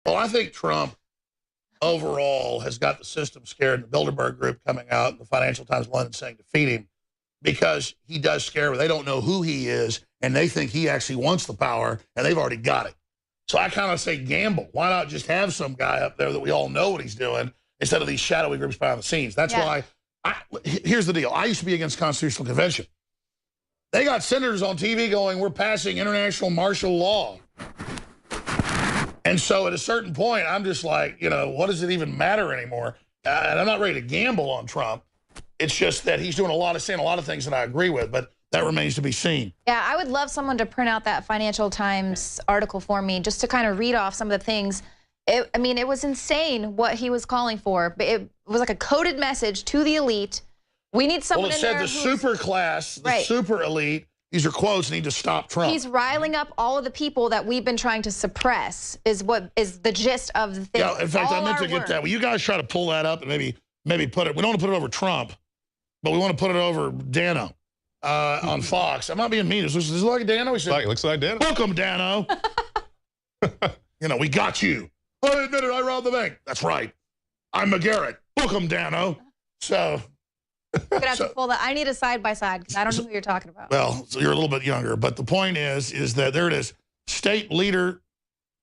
Well, I think Trump overall has got the system scared. The Bilderberg Group coming out and the Financial Times London saying defeat him because he does scare them. They don't know who he is, and they think he actually wants the power, and they've already got it. So I kind of say gamble. Why not just have some guy up there that we all know what he's doing instead of these shadowy groups behind the scenes? That's why. Here's the deal. I used to be against constitutional convention. They got senators on TV going, we're passing international martial law. And so at a certain point, I'm just like, you know, what does it even matter anymore? And I'm not ready to gamble on Trump. It's just that he's doing saying a lot of things that I agree with, but that remains to be seen. Yeah, I would love someone to print out that Financial Times article for me just to kind of read off some of the things. I mean, it was insane what he was calling for. It was like a coded message to the elite. We need someone in there. Well, it said the super class, the super elite, these are quotes, need to stop Trump. He's riling up all of the people that we've been trying to suppress is what is the gist of the thing. Yeah, in fact, I meant to get that. Well, you guys try to pull that up and maybe put it, we don't want to put it over Trump, but we want to put it over Dano on Fox. I'm not being mean. Does this look like Dano? He said, it looks like Dano. Welcome, Dano. You know, we got you. I admit it, I robbed the bank. That's right. I'm McGarrett. Welcome, Dano. So... You're gonna have to pull that. I need a side-by-side because I don't know who you're talking about. Well, so you're a little bit younger, but the point is that there it is. State leader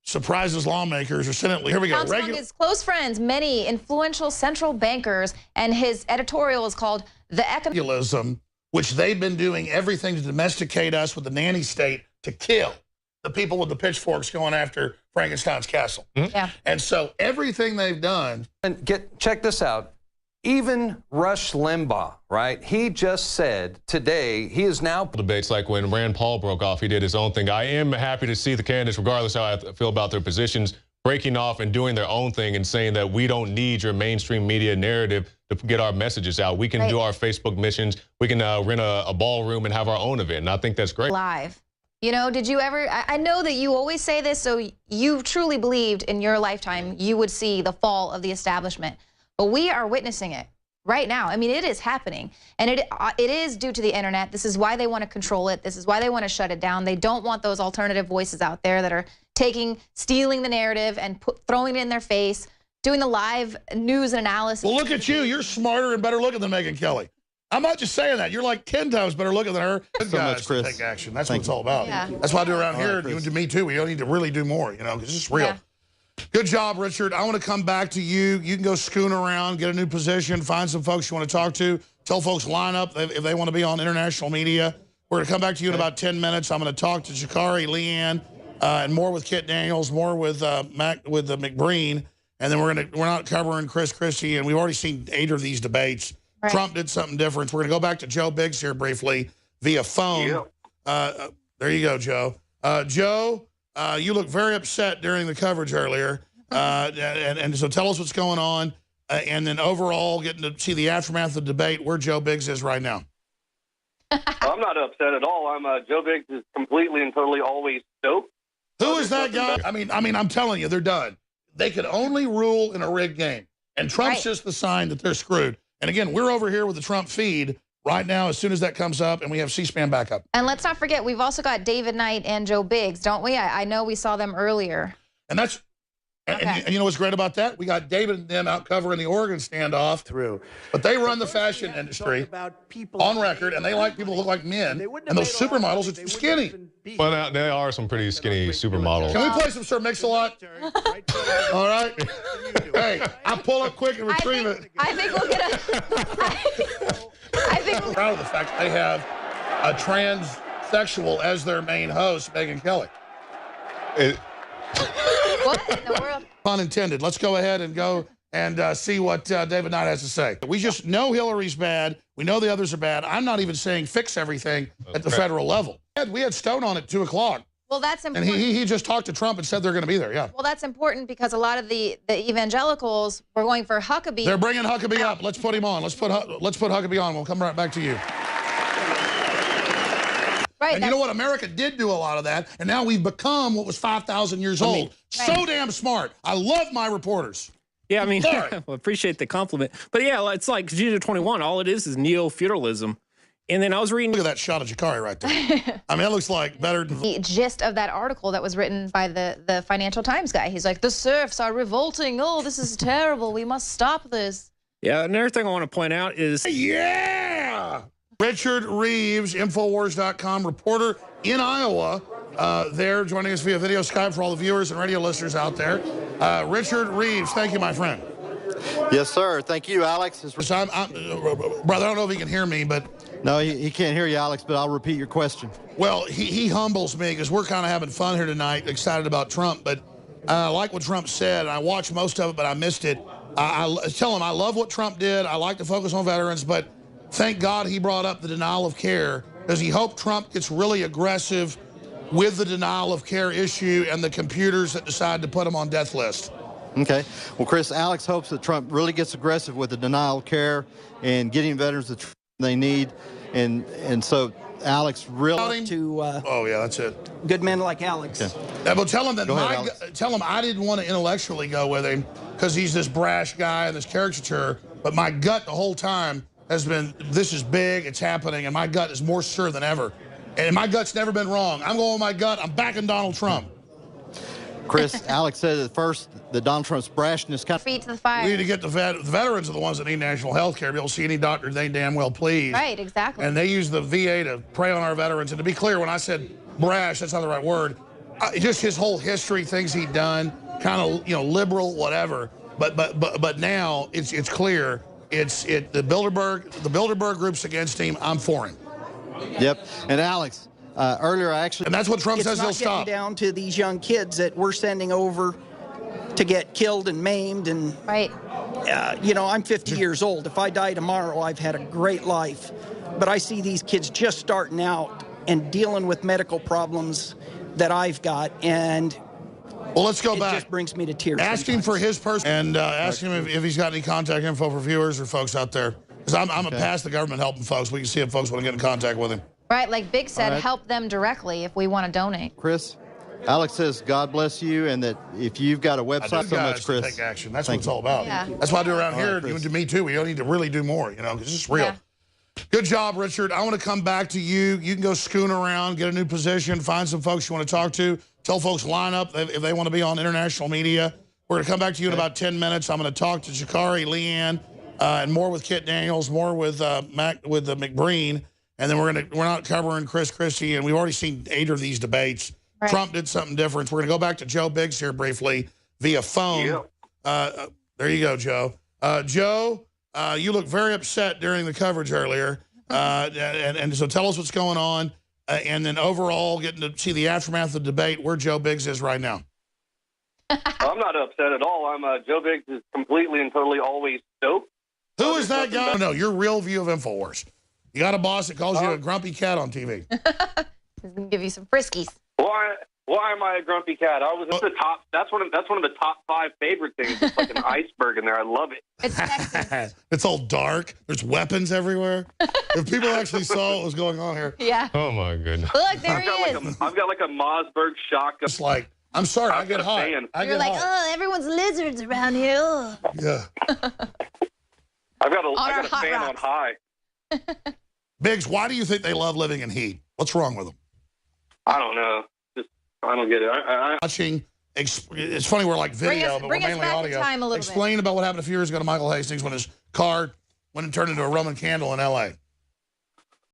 surprises lawmakers or Senate leader. Here we go. Among his close friends, many influential central bankers, and his editorial is called "The Economism," which they've been doing everything to domesticate us with the nanny state to kill the people with the pitchforks going after Frankenstein's castle. Yeah. And so everything they've done. And check this out. Even Rush Limbaugh, right? He just said today he is now... Debates like when Rand Paul broke off, he did his own thing. I am happy to see the candidates, regardless how I feel about their positions, breaking off and doing their own thing and saying that we don't need your mainstream media narrative to get our messages out. We can do our Facebook missions. We can rent a ballroom and have our own event. And I think that's great. Live. You know, did you ever... I know that you always say this, so you truly believed in your lifetime you would see the fall of the establishment. But we are witnessing it right now. I mean, it is happening. And it is due to the internet. This is why they want to control it. This is why they want to shut it down. They don't want those alternative voices out there that are stealing the narrative and throwing it in their face, doing the live news and analysis. Well, look at you. You're smarter and better looking than Megyn Kelly. I'm not just saying that. You're like 10 times better looking than her. So much, Chris. Take action. That's what it's all about. Yeah. That's why I do around here. You do me too. We don't need to really do more, you know, because it's just real. Yeah. Good job, Richard. I want to come back to you. You can go scoon around, get a new position, find some folks you want to talk to. Tell folks line up if they want to be on international media. We're going to come back to you in about 10 minutes. I'm going to talk to Jakari, Leanne, and more with Kit Daniels, more with McBreen, and then we're not covering Chris Christie, and we've already seen 8 of these debates. Right. Trump did something different. We're going to go back to Joe Biggs here briefly via phone. Yep. There you go, Joe. Joe. You look very upset during the coverage earlier, and so tell us what's going on, and then overall getting to see the aftermath of the debate where Joe Biggs is right now. I'm not upset at all. Joe Biggs is completely and totally always stoked. Who is that guy? I mean, I'm telling you, they're done. They could only rule in a rigged game, and Trump's just the sign that they're screwed. And again, we're over here with the Trump feed right now as soon as that comes up, and we have C-SPAN backup. And let's not forget, we've also got David Knight and Joe Biggs, don't we? I know we saw them earlier. And that's, and you know what's great about that? We got David and them out covering the Oregon standoff. But they run the fashion industry on record, and they like people who look like men, and those supermodels are too skinny. Well, there are some pretty skinny supermodels. Can we play some Sir Mix-a-Lot? All right? Hey, I'll pull up quick and retrieve it. I think we'll get I'm proud of the fact that they have a transsexual as their main host, Megyn Kelly. What in the world? Pun intended. Let's go ahead and go and see what David Knight has to say. We just know Hillary's bad. We know the others are bad. I'm not even saying fix everything at the federal level. We had Stone on at 2 o'clock. Well, that's important. And he just talked to Trump and said they're going to be there, yeah. Well, that's important because a lot of the evangelicals were going for Huckabee. They're bringing Huckabee up. Let's put him on. Let's put Huckabee on. We'll come right back to you. Right. And you know what? America did do a lot of that, and now we've become what was 5,000 years old. So damn smart. I love my reporters. Yeah, I mean, well, appreciate the compliment. But yeah, it's like June 21. All it is neo-feudalism. And then I was reading. Look at that shot of Jakari right there. I mean, it looks like better than The gist of that article that was written by the Financial Times guy. He's like, the serfs are revolting. Oh, this is terrible. We must stop this. Yeah, another thing I want to point out is. Yeah! Richard Reeves, Infowars.com reporter in Iowa. There joining us via video Skype for all the viewers and radio listeners out there. Richard Reeves, thank you, my friend. Yes, sir. Thank you, Alex. So brother, I don't know if he can hear me, but... No, he can't hear you, Alex, but I'll repeat your question. Well, he humbles me because we're kind of having fun here tonight, excited about Trump, but I like what Trump said, and I watched most of it, but I missed it. I tell him I love what Trump did. I like to focus on veterans, but thank God he brought up the denial of care because he hoped Trump gets really aggressive with the denial of care issue and the computers that decide to put him on death list. Okay. Well, Chris, Alex hopes that Trump really gets aggressive with the denial of care and getting veterans the treatment they need. And so Alex really... Oh, yeah, that's it. Good men like Alex. Okay. Yeah, but tell him that Tell him I didn't want to intellectually go with him because he's this brash guy and this caricature, but my gut the whole time has been, this is big, it's happening, and my gut is more sure than ever. And my gut's never been wrong. I'm going with my gut. I'm backing Donald Trump. Chris, Alex said at first that Donald Trump's brashness kind of... Feet to the fire. We need to get the veterans are the ones that need national health care. Be able to see any doctor they damn well please. Right, exactly. And they use the VA to prey on our veterans. And to be clear, when I said brash, that's not the right word. Just his whole history, things he'd done, kind of liberal, whatever. But now it's clear. The Bilderberg Group's against him. I'm for him. Yep. And Alex, earlier I actually... And that's what Trump says he'll It's not stop. getting down to these young kids that we're sending over to get killed and maimed. And, Right. I'm 50 years old. If I die tomorrow, I've had a great life. But I see these kids just starting out and dealing with medical problems that I've got. And well, let's go it back. just brings me to tears. Ask him for his person and ask him if he's got any contact info for viewers or folks out there. Because I'm past the government helping folks. We can see if folks want to get in contact with him. Right, like Big said, help them directly if we want to donate. Chris, Alex says God bless you, and that if you've got a website so much, Chris. Take action. That's what it's all about. Yeah. That's why I do around here. Chris. You me too. We don't need to really do more, because it's just real. Yeah. Good job, Richard. I want to come back to you. You can go scoon around, get a new position, find some folks you want to talk to. Tell folks line up if they want to be on international media. We're going to come back to you in about 10 minutes. I'm going to talk to Jakari, Leanne, and more with Kit Daniels, more with McBreen. And then we're not covering Chris Christie, and we've already seen 8 of these debates. Right. Trump did something different. We're going to go back to Joe Biggs here briefly via phone. Yeah. There you go, Joe. Joe, you look very upset during the coverage earlier. And so tell us what's going on. And then overall, getting to see the aftermath of the debate, where Joe Biggs is right now. I'm not upset at all. Joe Biggs is completely and totally always stoked. Who is that guy? No, your real view of InfoWars. You got a boss that calls you a grumpy cat on TV. He's going to give you some friskies. Why am I a grumpy cat? It's the top. That's one of the top 5 favorite things. It's like an iceberg in there. I love it. It's sexy. It's all dark. There's weapons everywhere. If people actually saw what was going on here. Yeah. Oh, my goodness. Look, there he is. I've got like a Mossberg shotgun. It's like, I'm sorry, I get hot. You're like, oh, everyone's lizards around here. Ugh. Yeah. I got a fan on high. Biggs, why do you think they love living in heat? What's wrong with them? I don't know. I don't get it. Watching, it's funny, we're like video, but we're mainly audio. Explain about what happened a few years ago to Michael Hastings when his car went and turned into a Roman candle in L.A.